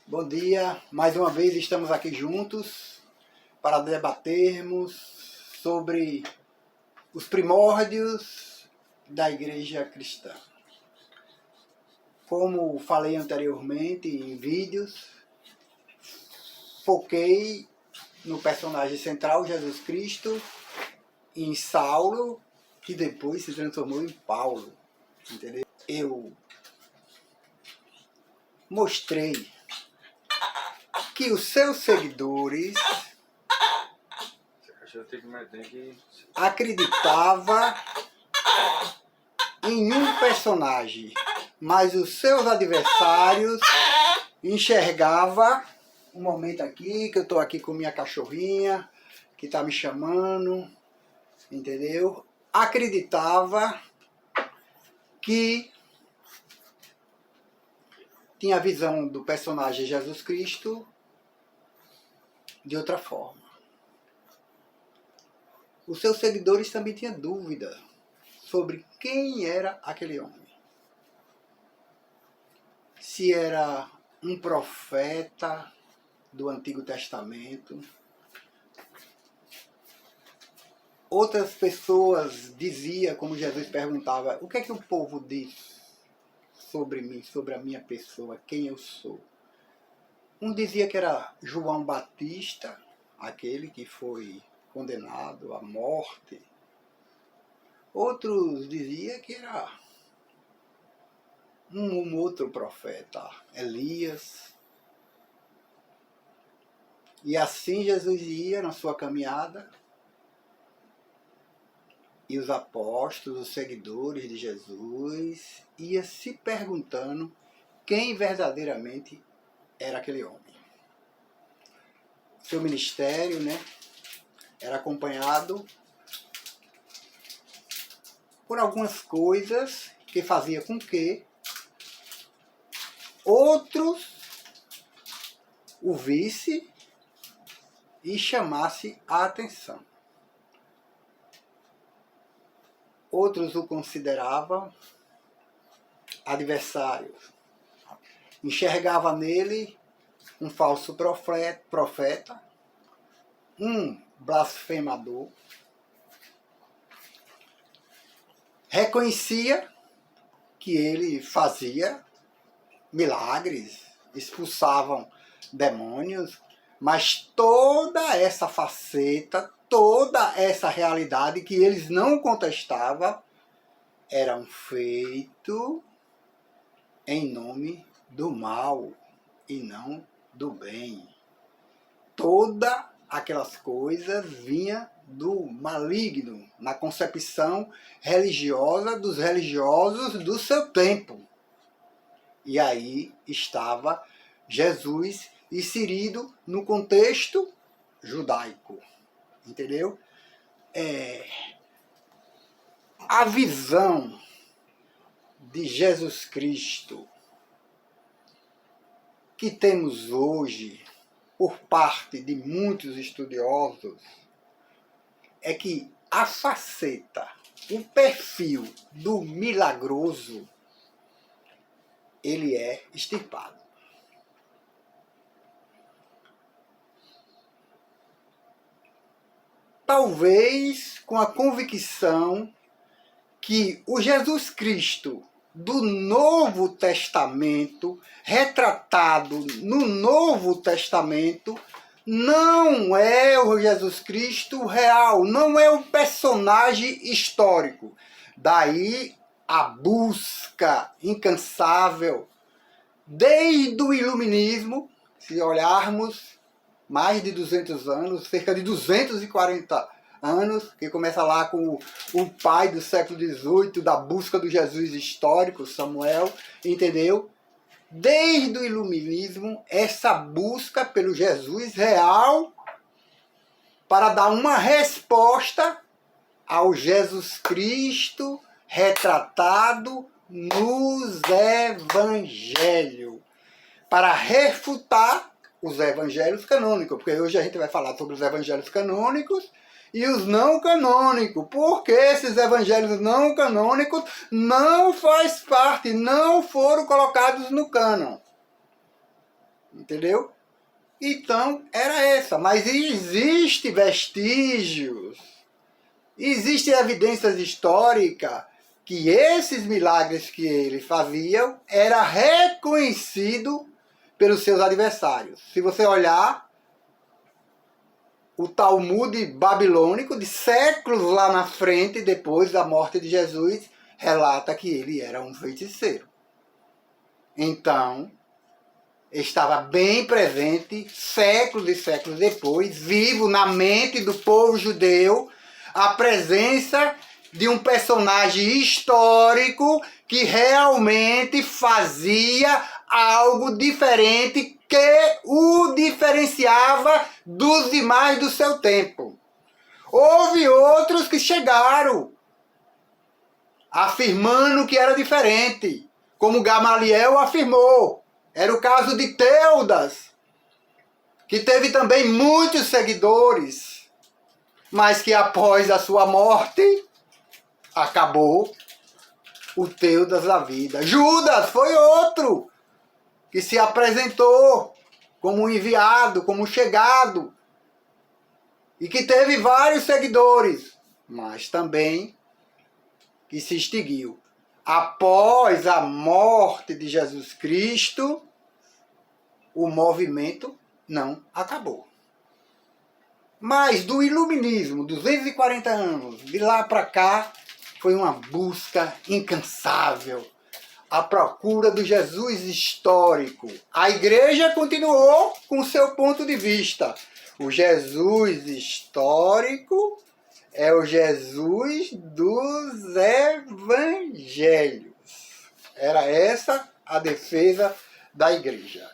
Bom dia, mais uma vez estamos aqui juntos para debatermos sobre os primórdios da Igreja Cristã. Como falei anteriormente em vídeos, foquei no personagem central, Jesus Cristo, em Saulo, que depois se transformou em Paulo, entendeu? Eu mostrei que os seus seguidores acreditavam em um personagem, mas os seus adversários enxergavam, um momento aqui, que eu estou aqui com minha cachorrinha, que está me chamando, entendeu? Acreditava que tinha a visão do personagem Jesus Cristo de outra forma. Os seus seguidores também tinham dúvida sobre quem era aquele homem. Se era um profeta do Antigo Testamento. Outras pessoas diziam, como Jesus perguntava, o que é que o povo diz sobre mim, sobre a minha pessoa, quem eu sou? Um dizia que era João Batista, aquele que foi condenado à morte. Outros diziam que era um outro profeta, Elias. E assim Jesus ia na sua caminhada, e os apóstolos, os seguidores de Jesus, iam se perguntando quem verdadeiramente era aquele homem. Seu ministério, era acompanhado por algumas coisas que fazia com que outros o visse e chamasse a atenção. Outros o consideravam adversário. Enxergava nele um falso profeta, um blasfemador. Reconhecia que ele fazia milagres, expulsavam demônios, mas toda essa faceta, toda essa realidade que eles não contestavam, era um feito em nome do mal e não do bem. Todas aquelas coisas vinham do maligno, na concepção religiosa dos religiosos do seu tempo. E aí estava Jesus inserido no contexto judaico. Entendeu? A visão de Jesus Cristo que temos hoje, por parte de muitos estudiosos, é que a faceta, o perfil do milagroso, ele é extirpado. Talvez com a convicção que o Jesus Cristo do Novo Testamento, retratado no Novo Testamento, não é o Jesus Cristo real, não é o personagem histórico. Daí a busca incansável, desde o Iluminismo, se olharmos, mais de 200 anos, cerca de 240 anos, que começa lá com o pai do século XVIII, da busca do Jesus histórico, Samuel, entendeu? Desde o Iluminismo, essa busca pelo Jesus real para dar uma resposta ao Jesus Cristo retratado nos Evangelhos, para refutar os Evangelhos canônicos, porque hoje a gente vai falar sobre os Evangelhos canônicos e os não canônicos, porque esses Evangelhos não canônicos não faz parte, não foram colocados no cânon. Entendeu? Então, era essa. Mas existe vestígios, existem evidências históricas que esses milagres que ele fazia era reconhecido pelos seus adversários. Se você olhar o Talmud babilônico, de séculos lá na frente, depois da morte de Jesus, relata que ele era um feiticeiro. Então, estava bem presente, séculos e séculos depois, vivo na mente do povo judeu, a presença de um personagem histórico que realmente fazia algo diferente que o diferenciava dos demais do seu tempo. Houve outros que chegaram afirmando que era diferente, como Gamaliel afirmou. Era o caso de Teudas, que teve também muitos seguidores, mas que após a sua morte, acabou o Teudas da vida. Judas foi outro que se apresentou como um enviado, como um chegado, e que teve vários seguidores, mas também que se extinguiu. Após a morte de Jesus Cristo, o movimento não acabou. Mas do iluminismo, 240 anos, de lá para cá, foi uma busca incansável, a procura do Jesus histórico. A igreja continuou com seu ponto de vista. O Jesus histórico é o Jesus dos evangelhos. Era essa a defesa da igreja.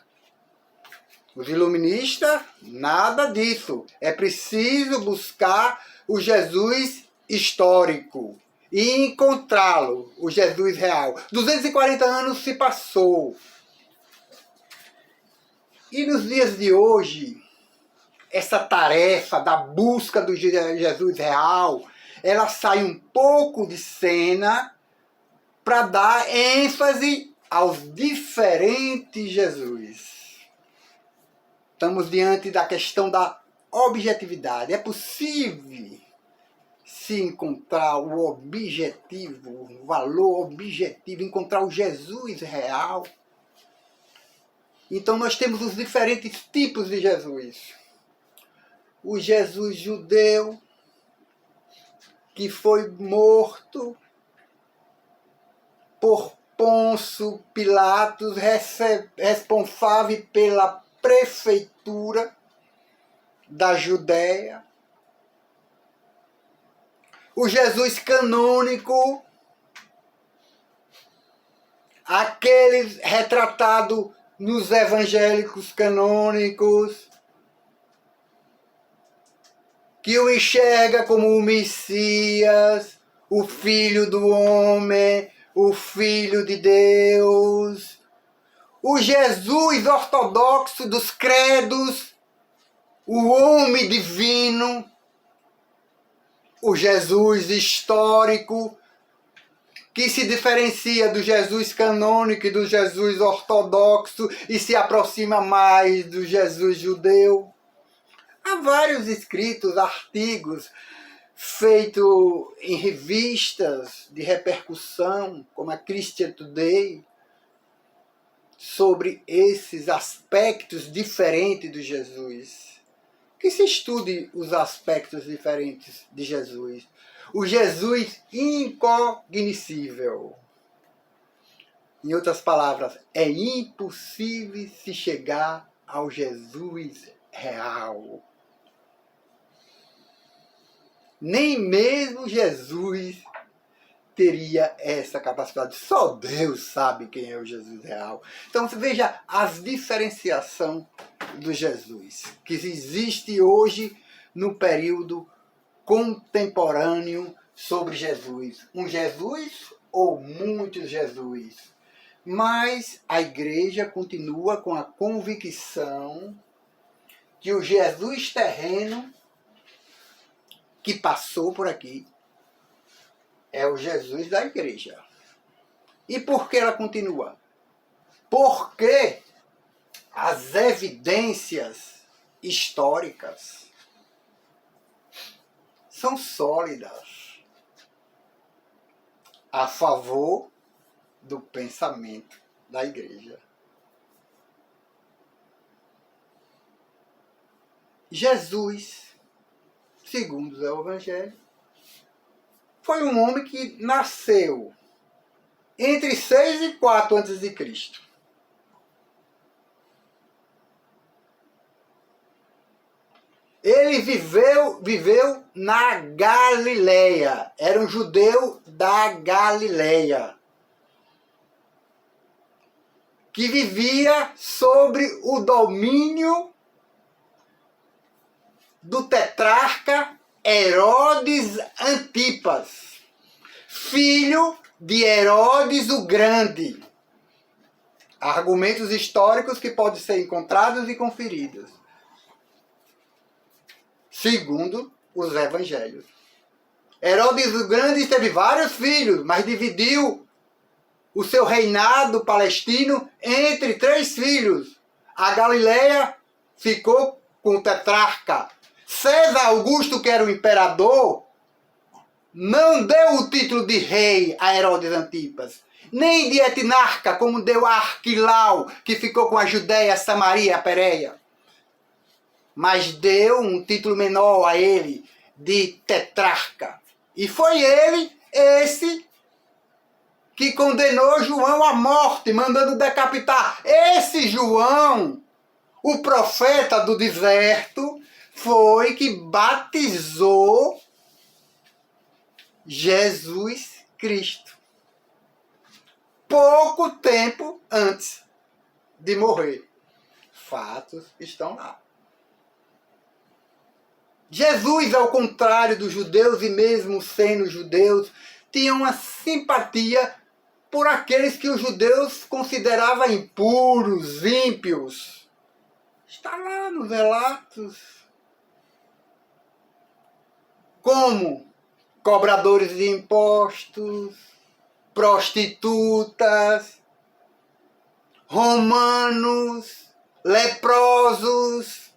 Os iluministas, nada disso. É preciso buscar o Jesus histórico e encontrá-lo, o Jesus real. 240 anos se passou. E nos dias de hoje, essa tarefa da busca do Jesus real, ela sai um pouco de cena para dar ênfase aos diferentes Jesus. Estamos diante da questão da objetividade. É possível se encontrar o objetivo, o valor objetivo, encontrar o Jesus real. Então nós temos os diferentes tipos de Jesus. O Jesus judeu, que foi morto por Pôncio Pilatos, responsável pela prefeitura da Judéia. O Jesus canônico, aquele retratado nos evangélicos canônicos, que o enxerga como o Messias, o Filho do Homem, o Filho de Deus. O Jesus ortodoxo dos credos, o homem divino, o Jesus histórico, que se diferencia do Jesus canônico e do Jesus ortodoxo e se aproxima mais do Jesus judeu. Há vários escritos, artigos, feitos em revistas de repercussão, como a Christian Today, sobre esses aspectos diferentes de Jesus. Que se estude os aspectos diferentes de Jesus. O Jesus incognoscível. Em outras palavras, é impossível se chegar ao Jesus real. Nem mesmo Jesus teria essa capacidade. Só Deus sabe quem é o Jesus real. Então você veja as diferenciação do Jesus que existe hoje no período contemporâneo sobre Jesus. Um Jesus ou muitos Jesus. Mas a igreja continua com a convicção que o Jesus terreno que passou por aqui é o Jesus da igreja. E por que ela continua? Porque as evidências históricas são sólidas a favor do pensamento da igreja. Jesus, segundo o Evangelho, foi um homem que nasceu entre 6 e 4 a.C. Ele viveu na Galileia. Era um judeu da Galileia, que vivia sobre o domínio do tetrarca Herodes Antipas, filho de Herodes o Grande. Argumentos históricos que podem ser encontrados e conferidos, segundo os evangelhos. Herodes o Grande teve vários filhos, mas dividiu o seu reinado palestino entre 3 filhos. A Galileia ficou com o tetrarca. César Augusto, que era o imperador, não deu o título de rei a Herodes Antipas, nem de etnarca, como deu a Arquilau, que ficou com a Judéia, Samaria, a Pérea. Mas deu um título menor a ele, de tetrarca. E foi ele, esse, que condenou João à morte, mandando decapitar. Esse João, o profeta do deserto, foi que batizou Jesus Cristo, pouco tempo antes de morrer. Fatos estão lá. Jesus, ao contrário dos judeus, e mesmo sendo judeus, tinha uma simpatia por aqueles que os judeus consideravam impuros, ímpios. Está lá nos relatos. Como cobradores de impostos, prostitutas, romanos, leprosos,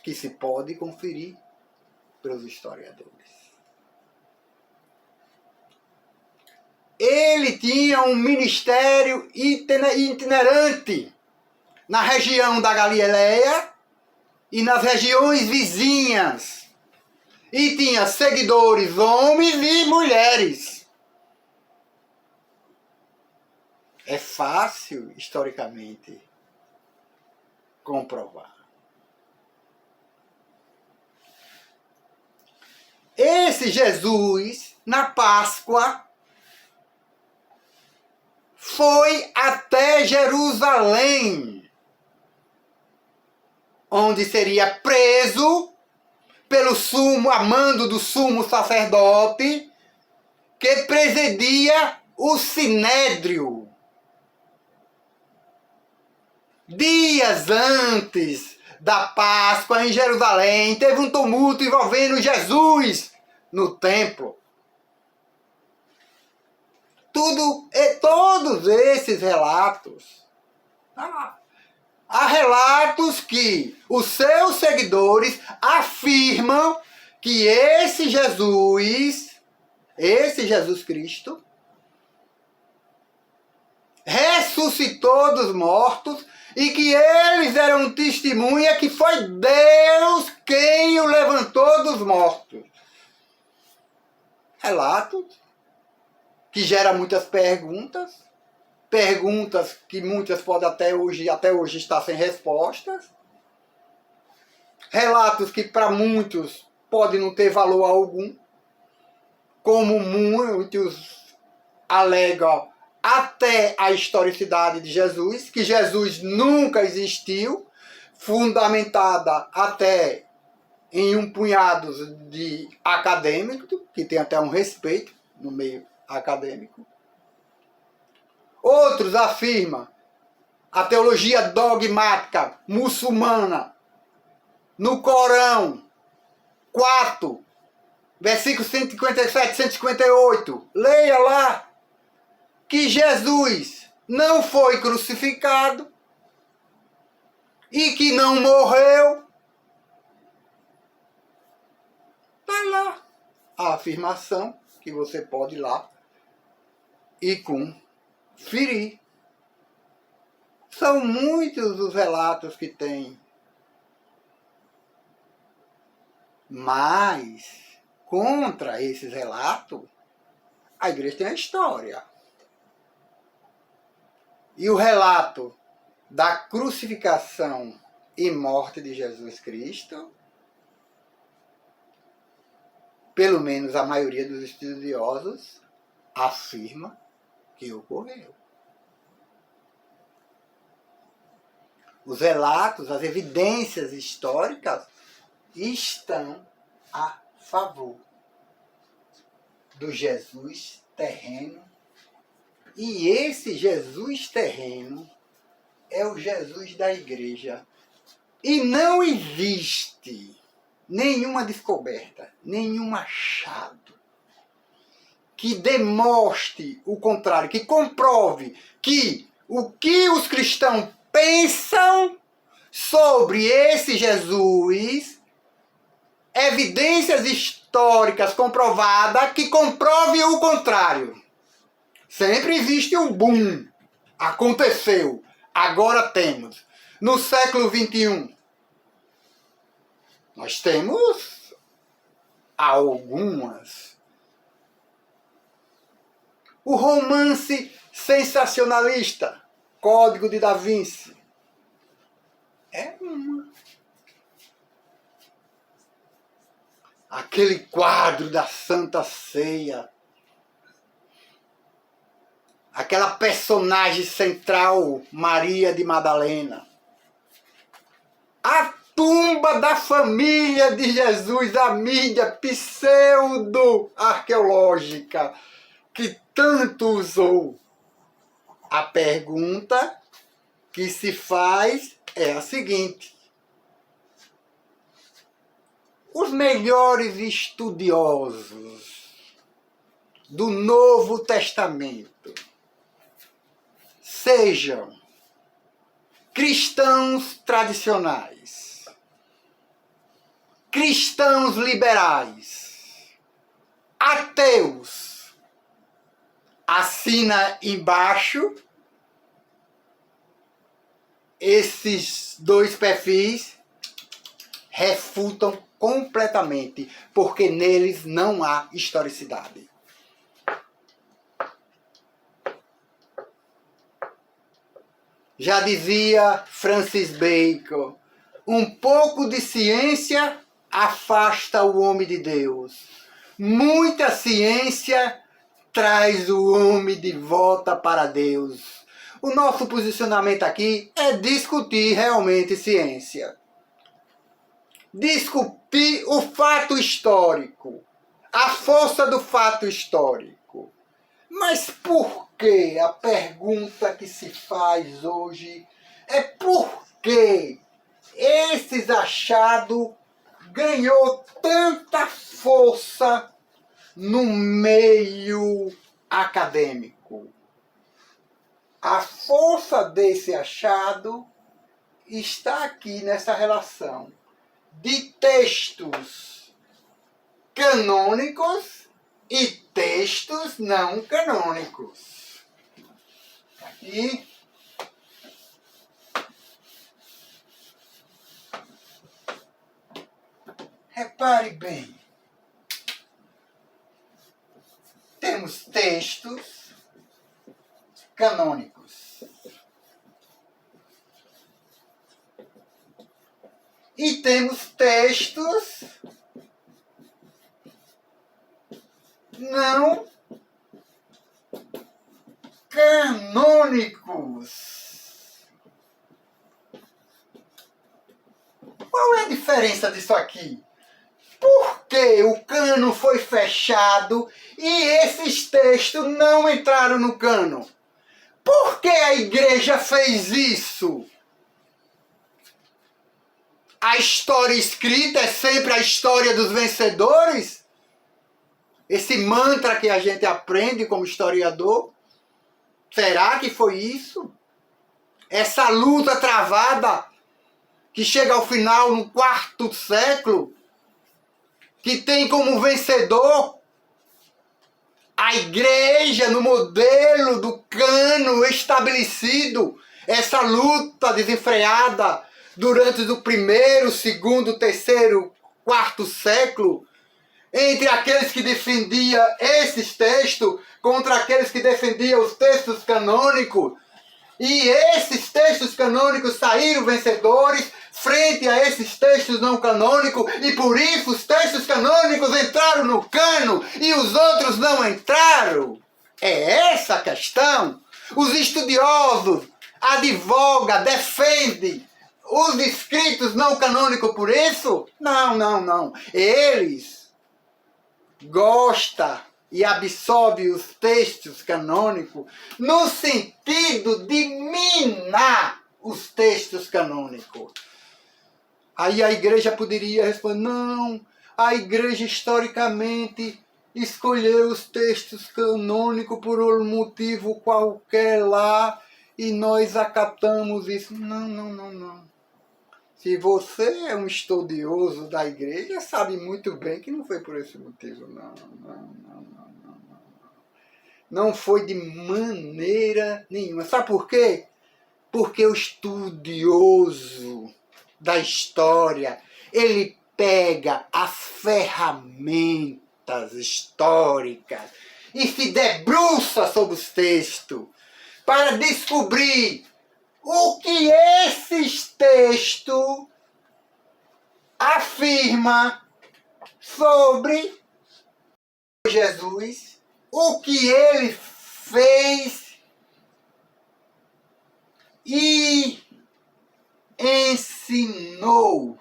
que se pode conferir pelos historiadores. Ele tinha um ministério itinerante na região da Galileia e nas regiões vizinhas. E tinha seguidores, homens e mulheres. É fácil, historicamente, comprovar. Esse Jesus, na Páscoa, foi até Jerusalém, onde seria preso pelo amando do sumo sacerdote, que presidia o Sinédrio. Dias antes da Páscoa, em Jerusalém, teve um tumulto envolvendo Jesus no templo. Todos esses relatos, há relatos que os seus seguidores afirmam que esse Jesus Cristo, ressuscitou dos mortos e que eles eram testemunha que foi Deus quem o levantou dos mortos. Relatos que geram muitas perguntas que muitas podem até hoje estar sem respostas. Relatos que para muitos podem não ter valor algum, como muitos alegam até a historicidade de Jesus, que Jesus nunca existiu, fundamentada até em um punhado de acadêmicos, que tem até um respeito no meio acadêmico. Outros afirmam a teologia dogmática muçulmana no Corão 4, versículo 157, 158. Leia lá que Jesus não foi crucificado e que não morreu. Está lá a afirmação que você pode ir lá e conferir. São muitos os relatos que tem. Mas, contra esses relatos, a igreja tem a história. E o relato da crucificação e morte de Jesus Cristo, pelo menos a maioria dos estudiosos afirma que ocorreu. Os relatos, as evidências históricas estão a favor do Jesus terreno. E esse Jesus terreno é o Jesus da igreja. E não existe nenhuma descoberta, nenhum achado que demonstre o contrário, que comprove que o que os cristãos pensam sobre esse Jesus, evidências históricas comprovadas que comprovem o contrário. Sempre existe um boom. Aconteceu. Agora temos. No século XXI, nós temos algumas. O romance sensacionalista, Código de Da Vinci, é uma. Aquele quadro da Santa Ceia, aquela personagem central, Maria de Madalena, a tumba da família de Jesus, a mídia pseudo-arqueológica, que tanto usou. A pergunta que se faz é a seguinte: os melhores estudiosos do Novo Testamento, sejam cristãos tradicionais, cristãos liberais, ateus, assina embaixo esses dois perfis, refutam completamente, porque neles não há historicidade. Já dizia Francis Bacon, um pouco de ciência afasta o homem de Deus. Muita ciência traz o homem de volta para Deus. O nosso posicionamento aqui é discutir realmente ciência. Discutir o fato histórico, a força do fato histórico. Mas por que a pergunta que se faz hoje é por que esses achados ganhou tanta força no meio acadêmico? A força desse achado está aqui nessa relação de textos canônicos e textos não canônicos. Aqui. Repare bem. Temos textos canônicos. E temos textos não canônicos. Qual é a diferença disso aqui? Por que o cano foi fechado e esses textos não entraram no cano? Por que a igreja fez isso? A história escrita é sempre a história dos vencedores? Esse mantra que a gente aprende como historiador, Será que foi isso? Essa luta travada que chega ao final no 4º século, que tem como vencedor a igreja no modelo do cano estabelecido, essa luta desenfreada durante o 1º, 2º, 3º, 4º século, entre aqueles que defendiam esses textos contra aqueles que defendiam os textos canônicos. E esses textos canônicos saíram vencedores frente a esses textos não canônicos, e por isso os textos canônicos entraram no cano e os outros não entraram. É essa a questão. Os estudiosos advogam, defendem os escritos não canônicos por isso? Não, não, não. Eles gostam e absorve os textos canônicos no sentido de minar os textos canônicos. Aí a igreja poderia responder, não, a igreja historicamente escolheu os textos canônicos por um motivo qualquer lá e nós acatamos isso. Não, não, não, não. Se você é um estudioso da igreja, sabe muito bem que não foi por esse motivo. Não, não, não, não, não. Não foi de maneira nenhuma. Sabe por quê? Porque o estudioso da história, ele pega as ferramentas históricas e se debruça sobre os textos para descobrir o que esses textos afirmam sobre Jesus, o que ele fez e ensinou.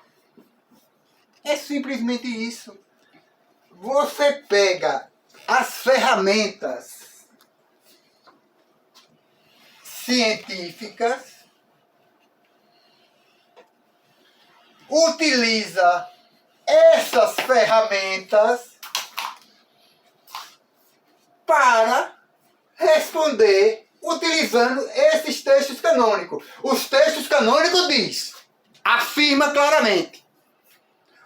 É simplesmente isso. Você pega as ferramentas científicas, utiliza essas ferramentas para responder utilizando esses textos canônicos. Os textos canônicos afirma claramente.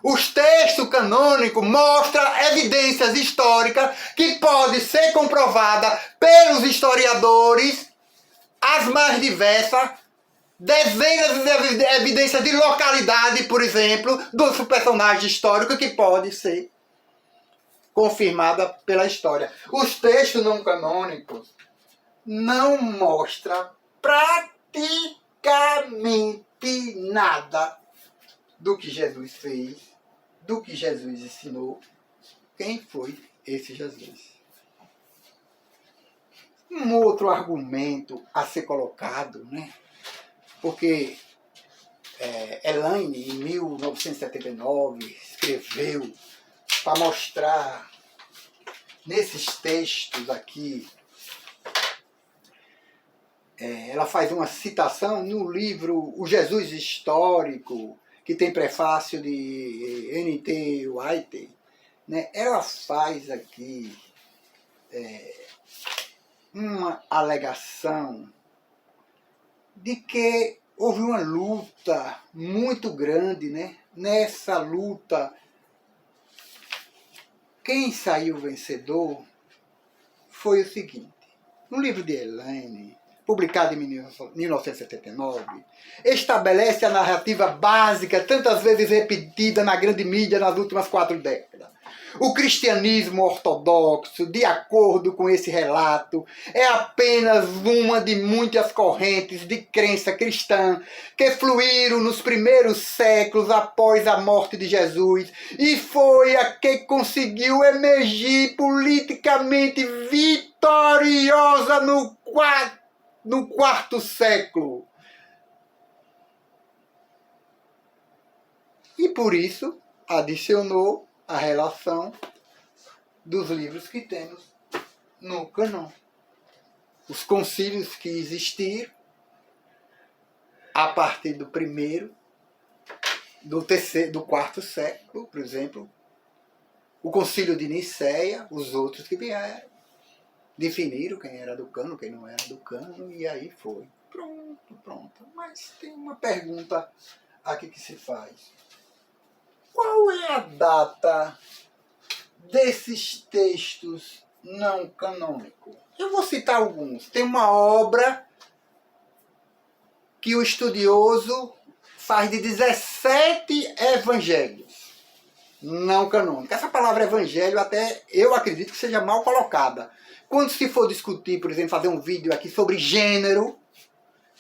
Os textos canônicos mostram evidências históricas que podem ser comprovadas pelos historiadores, as mais diversas, dezenas de evidências de localidade, por exemplo, dos personagens históricos que podem ser confirmada pela história. Os textos não canônicos não mostram praticamente nada do que Jesus fez, do que Jesus ensinou, quem foi esse Jesus. Um outro argumento a ser colocado, né? Porque Elaine, em 1979, escreveu para mostrar nesses textos aqui, ela faz uma citação no livro O Jesus Histórico, que tem prefácio de N.T. White, né? Ela faz aqui uma alegação de que houve uma luta muito grande, né? Nessa luta, quem saiu vencedor foi o seguinte. No livro de Elaine, publicado em 1979, estabelece a narrativa básica, tantas vezes repetida na grande mídia nas últimas 4 décadas. O cristianismo ortodoxo, de acordo com esse relato, é apenas uma de muitas correntes de crença cristã que fluíram nos primeiros séculos após a morte de Jesus e foi a que conseguiu emergir politicamente vitoriosa no 4º século. E por isso adicionou a relação dos livros que temos no cânon. Os concílios que existiram a partir do 1º, do 4º século, por exemplo, o concílio de Nicéia, os outros que vieram. definiram quem era do cano, quem não era do cano, e aí foi. Pronto. Mas tem uma pergunta aqui que se faz. Qual é a data desses textos não canônicos? Eu vou citar alguns. Tem uma obra que o estudioso faz de 17 evangelhos não canônicos. Essa palavra evangelho até eu acredito que seja mal colocada. Quando se for discutir, por exemplo, fazer um vídeo aqui sobre gênero,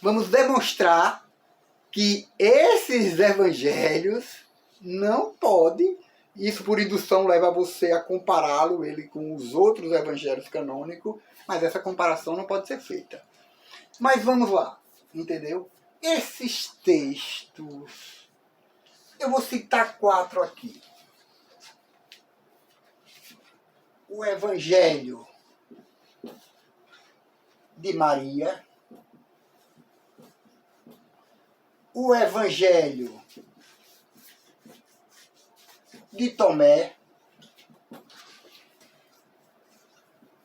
vamos demonstrar que esses evangelhos não podem, isso por indução leva você a compará-lo ele com os outros evangelhos canônicos, mas essa comparação não pode ser feita. Mas vamos lá, entendeu? Esses textos, eu vou citar 4 aqui. O Evangelho de Maria, o Evangelho de Tomé,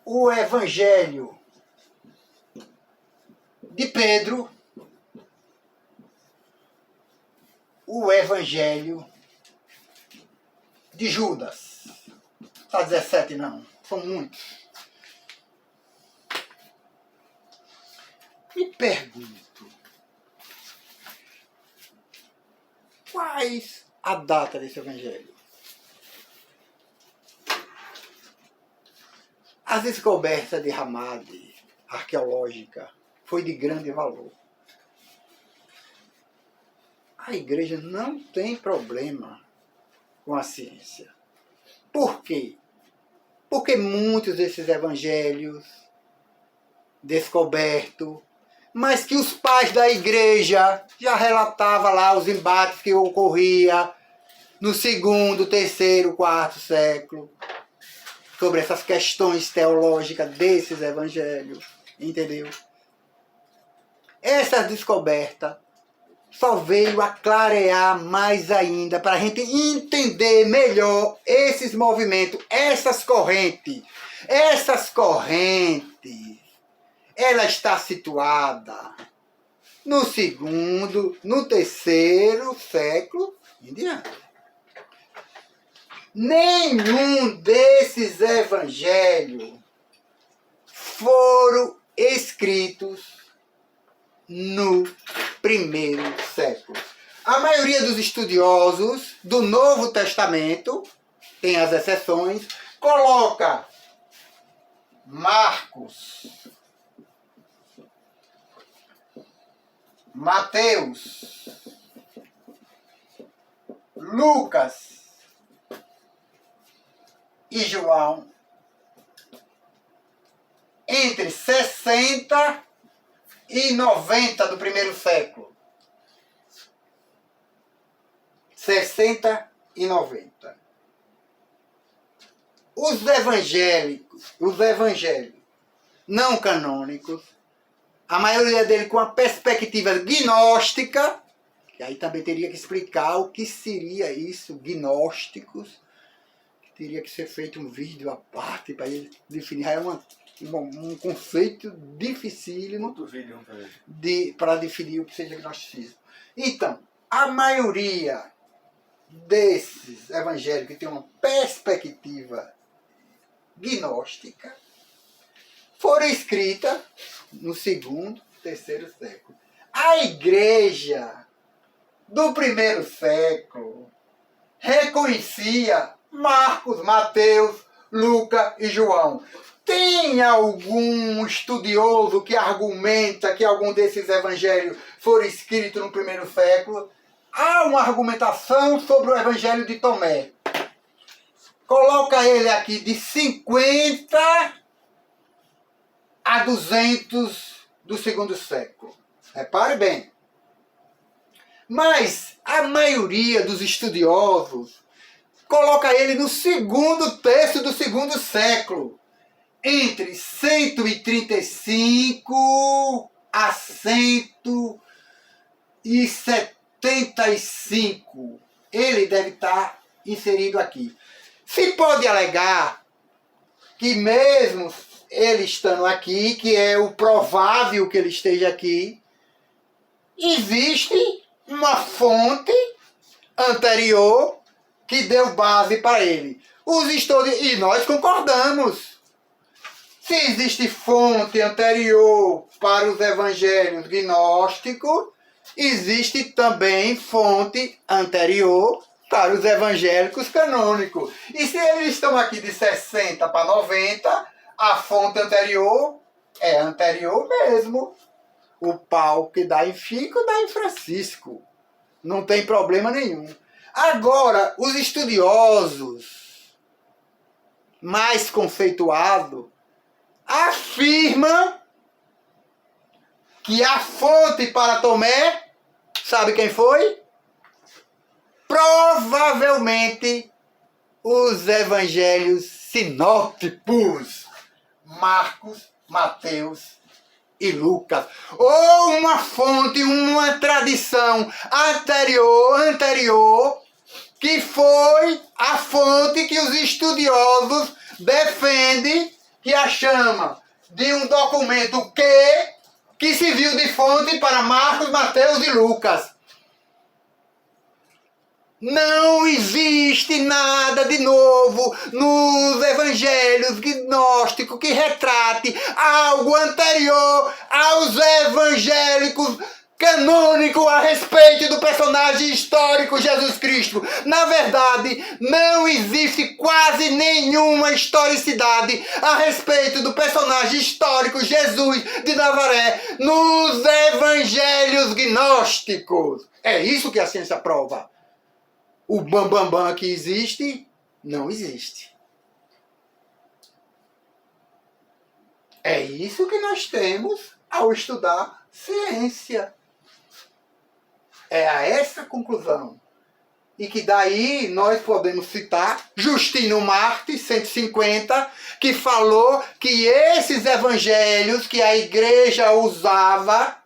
o Evangelho de Pedro, o Evangelho de Judas. Está 17 não, são muitos. Me pergunto, quais a data desse Evangelho? As descobertas de Hammadi, arqueológica, foi de grande valor. A igreja não tem problema com a ciência. Por quê? Porque muitos desses evangelhos descobertos, mas que os pais da igreja já relatavam lá os embates que ocorriam no 2º, 3º, 4º século, sobre essas questões teológicas desses evangelhos, entendeu? Essa descoberta só veio a clarear mais ainda para a gente entender melhor esses movimentos, essas correntes. Essas correntes, ela está situada no 2º, no 3º século em diante. Nenhum desses evangelhos foram escritos no 1º século. A maioria dos estudiosos do Novo Testamento, tem as exceções, coloca Marcos, Mateus, Lucas e João entre 60 e 90 do 1º século. 60 e 90. Os evangelhos não canônicos, a maioria deles com a perspectiva gnóstica, que aí também teria que explicar o que seria isso, gnósticos, que teria que ser feito um vídeo à parte para ele definir, é um conceito dificílimo para definir o que seja gnosticismo. Então, a maioria desses evangelhos que tem uma perspectiva gnóstica foram escritas no 2º, 3º século. A igreja do 1º século reconhecia Marcos, Mateus, Lucas e João. Tem algum estudioso que argumenta que algum desses evangelhos foram escritos no 1º século? Há uma argumentação sobre o evangelho de Tomé. Coloca ele aqui de 50 a 200 do 2º século. Repare bem. Mas a maioria dos estudiosos coloca ele no 2º terço do 2º século. Entre 135 a 175. Ele deve estar inserido aqui. Se pode alegar que mesmo ele estando aqui, que é o provável que ele esteja aqui, existe uma fonte anterior que deu base para ele. E nós concordamos. Se existe fonte anterior para os evangelhos gnósticos, existe também fonte anterior para os evangélicos canônicos. E se eles estão aqui de 60 para 90, a fonte anterior é anterior mesmo. O pau que dá em Chico, dá em Francisco. Não tem problema nenhum. Agora, os estudiosos mais conceituados afirmam que a fonte para Tomé, sabe quem foi? Provavelmente os evangelhos sinópticos, Marcos, Mateus e Lucas. Ou uma fonte, uma tradição anterior, que foi a fonte que os estudiosos defendem, que a chama de um documento que serviu de fonte para Marcos, Mateus e Lucas. Não existe nada de novo nos evangelhos gnósticos que retrate algo anterior aos evangélicos canônicos a respeito do personagem histórico Jesus Cristo. Na verdade, não existe quase nenhuma historicidade a respeito do personagem histórico Jesus de Nazaré nos evangelhos gnósticos. É isso que a ciência prova. O bambambam que existe, não existe. É isso que nós temos ao estudar ciência. É a essa conclusão. E que daí nós podemos citar Justino Marte, 150, que falou que esses evangelhos que a igreja usava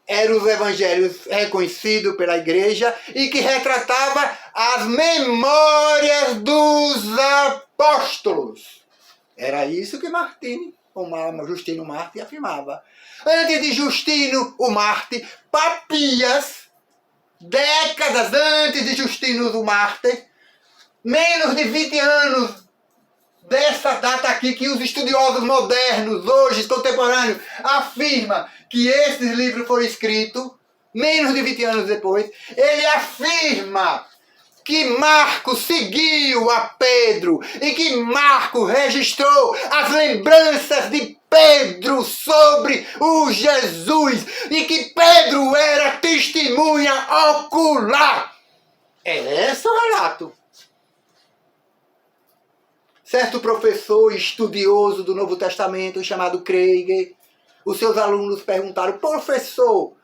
eram os evangelhos reconhecidos pela igreja e que retratava as memórias dos apóstolos. Era isso que Justino Marte afirmava. Antes de Justino o Marte, Papias, décadas antes de Justino o Marte, menos de 20 anos dessa data aqui, que os estudiosos modernos, hoje, contemporâneos, afirmam que esses livros foram escritos, menos de 20 anos depois, ele afirma que Marcos seguiu a Pedro e que Marcos registrou as lembranças de Pedro sobre o Jesus e que Pedro era testemunha ocular. É esse o relato. Certo professor estudioso do Novo Testamento chamado Krieger, os seus alunos perguntaram: professor,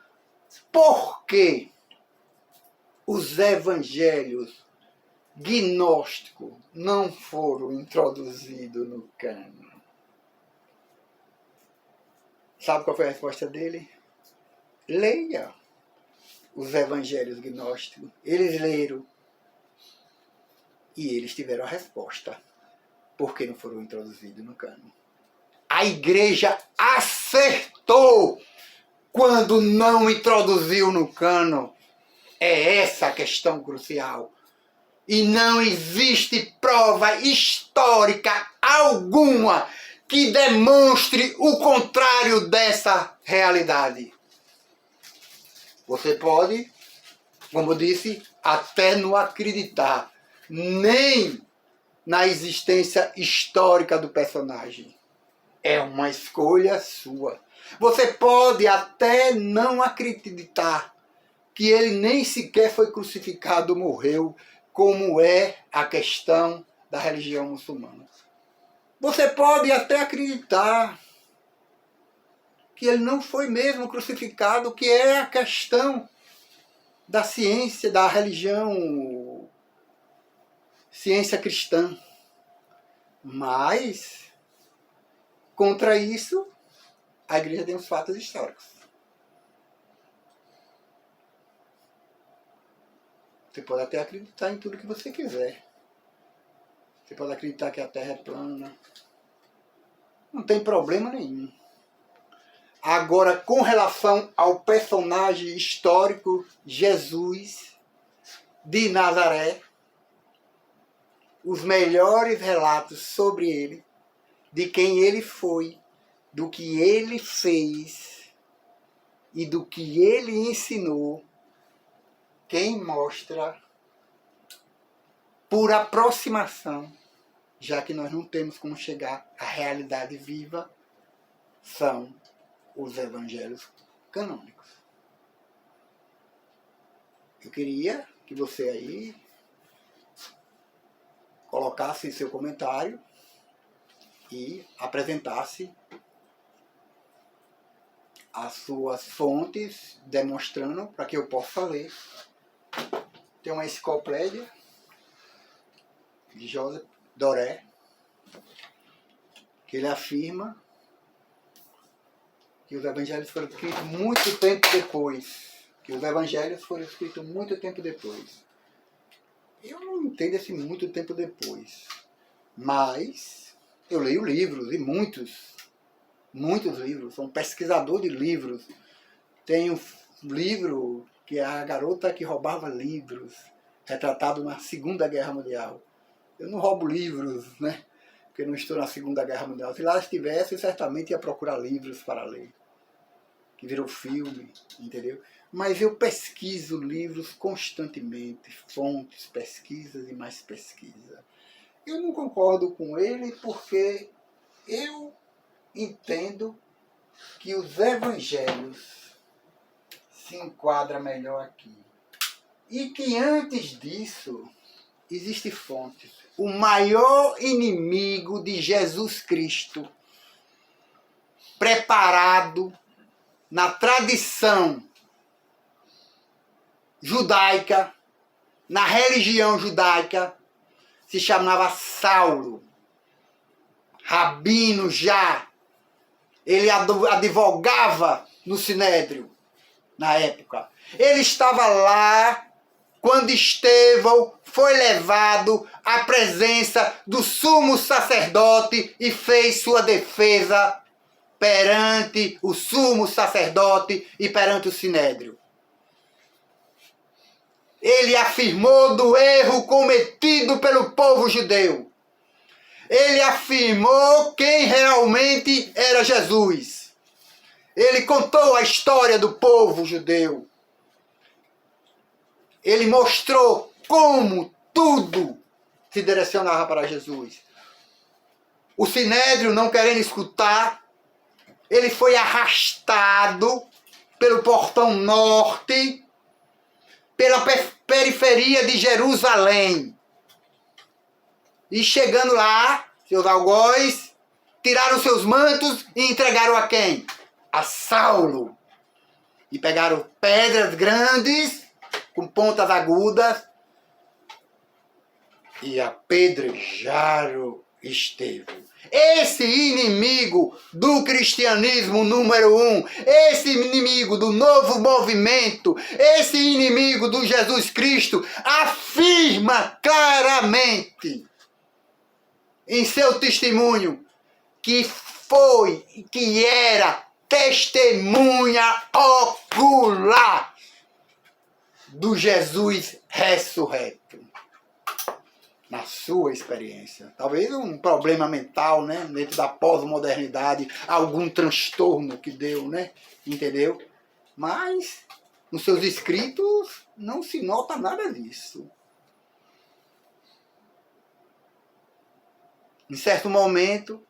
por que os evangelhos gnósticos não foram introduzidos no cânon? Sabe qual foi a resposta dele? Leia os evangelhos gnósticos. Eles leram e eles tiveram a resposta. Por que não foram introduzidos no cânon? A igreja acertou quando não introduziu no cânon. É essa a questão crucial. E não existe prova histórica alguma que demonstre o contrário dessa realidade. Você pode, como disse, até não acreditar nem na existência histórica do personagem. É uma escolha sua. Você pode até não acreditar que ele nem sequer foi crucificado, morreu, como é a questão da religião muçulmana. Você pode até acreditar que ele não foi mesmo crucificado, que é a questão da ciência, da religião, ciência cristã. Mas, contra isso, a igreja tem os fatos históricos. Você pode até acreditar em tudo que você quiser. Você pode acreditar que a Terra é plana. Não tem problema nenhum. Agora, com relação ao personagem histórico Jesus de Nazaré, os melhores relatos sobre ele, de quem ele foi, do que ele fez e do que ele ensinou, quem mostra por aproximação, já que nós não temos como chegar à realidade viva, são os evangelhos canônicos. Eu queria que você aí colocasse seu comentário e apresentasse as suas fontes, demonstrando para que eu possa ler. Tem uma enciclopédia de Joseph Doré, que ele afirma que os evangelhos foram escritos muito tempo depois. Que os evangelhos foram escritos muito tempo depois. Eu não entendo esse muito tempo depois. Mas eu leio livros, e muitos livros. Sou um pesquisador de livros. Tenho um livro que é A Garota que Roubava Livros, retratado na Segunda Guerra Mundial. Eu não roubo livros, né? Porque eu não estou na Segunda Guerra Mundial. Se lá estivesse, eu certamente ia procurar livros para ler. Que virou filme, entendeu? Mas eu pesquiso livros constantemente, fontes, pesquisas e mais pesquisa. Eu não concordo com ele porque eu entendo que os evangelhos se enquadram melhor aqui. E que antes disso, existe fontes. O maior inimigo de Jesus Cristo, preparado na tradição judaica, na religião judaica, se chamava Saulo, rabino já. Ele advogava no Sinédrio, na época. Ele estava lá quando Estevão foi levado à presença do sumo sacerdote e fez sua defesa perante o sumo sacerdote e perante o Sinédrio. Ele afirmou do erro cometido pelo povo judeu. Ele afirmou quem realmente era Jesus. Ele contou a história do povo judeu. Ele mostrou como tudo se direcionava para Jesus. O Sinédrio, não querendo escutar, ele foi arrastado pelo portão norte, pela periferia de Jerusalém. E chegando lá, seus algozes tiraram seus mantos e entregaram a quem? A Saulo. E pegaram pedras grandes, com pontas agudas, e apedrejaram Estevão. Esse inimigo do cristianismo número 1, esse inimigo do novo movimento, esse inimigo do Jesus Cristo, afirma claramente em seu testemunho que foi, que era testemunha ocular do Jesus ressurreto. Na sua experiência. Talvez um problema mental, né? Dentro da pós-modernidade, algum transtorno que deu, né? Entendeu? Mas nos seus escritos não se nota nada disso. Em certo momento,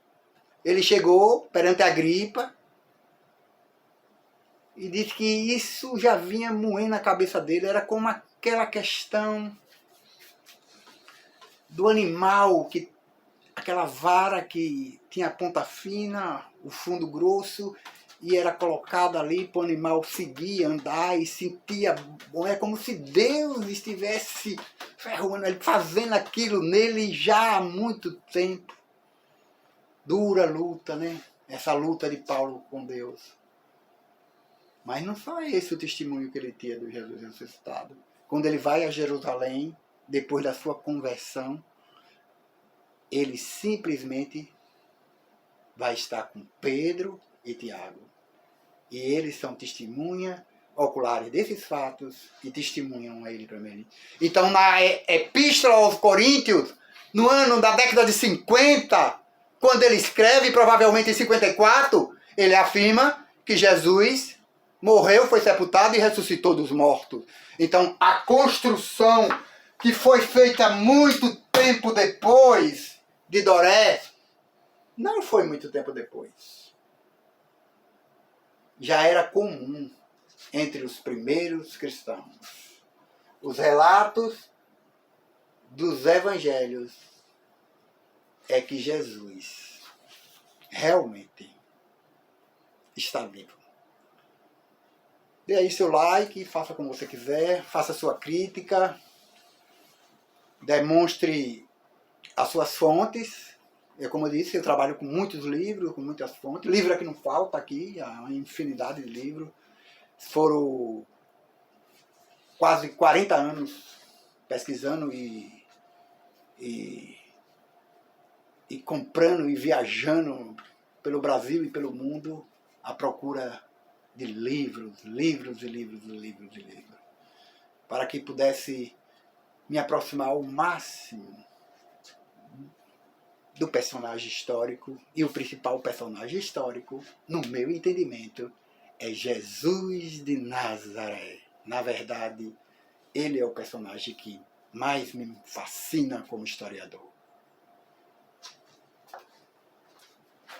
ele chegou perante Agripa e disse que isso já vinha moendo a cabeça dele. Era como aquela questão do animal, aquela vara que tinha a ponta fina, o fundo grosso, e era colocada ali para o animal seguir, andar e sentia bom. É como se Deus estivesse ferrando ele, fazendo aquilo nele já há muito tempo. Dura luta, né? Essa luta de Paulo com Deus. Mas não só esse o testemunho que ele tinha do Jesus ressuscitado. Quando ele vai a Jerusalém, depois da sua conversão, ele simplesmente vai estar com Pedro e Tiago. E eles são testemunha oculares desses fatos e testemunham a ele também. Então, na Epístola aos Coríntios, no ano da década de 50, quando ele escreve, provavelmente em 54, ele afirma que Jesus morreu, foi sepultado e ressuscitou dos mortos. Então, a construção que foi feita muito tempo depois de Doré, não foi muito tempo depois. Já era comum entre os primeiros cristãos. Os relatos dos evangelhos é que Jesus realmente está vivo. Dê aí seu like, faça como você quiser, faça sua crítica, demonstre as suas fontes. Como eu disse, eu trabalho com muitos livros, com muitas fontes. Livro é que não falta aqui, há uma infinidade de livros. Foram quase 40 anos pesquisando e comprando e viajando pelo Brasil e pelo mundo à procura de livros, para que pudesse me aproximar ao máximo do personagem histórico, e o principal personagem histórico, no meu entendimento, é Jesus de Nazaré. Na verdade, ele é o personagem que mais me fascina como historiador.